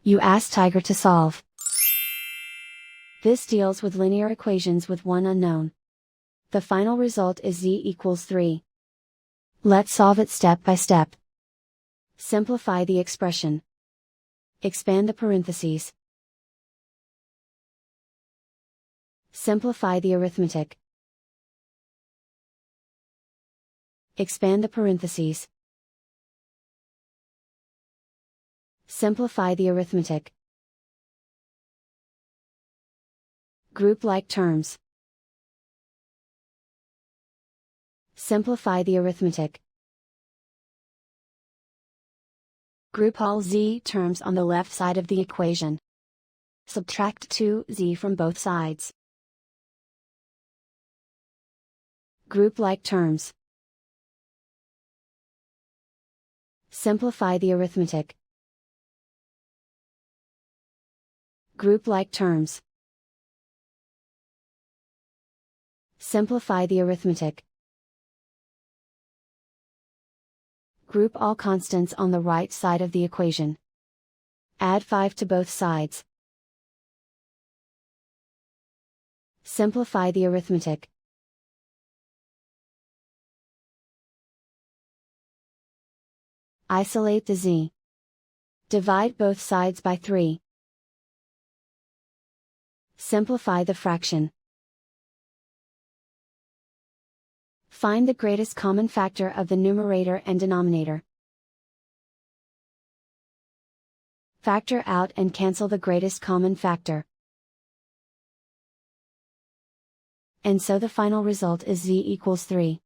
You ask Tiger to solve. This deals with linear equations with one unknown. The final result is z equals 3. Let's solve it step by step. Simplify the expression. Expand the parentheses. Simplify the arithmetic. Expand the parentheses. Simplify the arithmetic. Group like terms. Simplify the arithmetic. Group all z terms on the left side of the equation. Subtract 2z from both sides. Group like terms. Simplify the arithmetic. Group like terms. Simplify the arithmetic. Group all constants on the right side of the equation. Add 5 to both sides. Simplify the arithmetic. Isolate the z. Divide both sides by 3. Simplify the fraction. Find the greatest common factor of the numerator and denominator. Factor out and cancel the greatest common factor. And so the final result is z equals 3.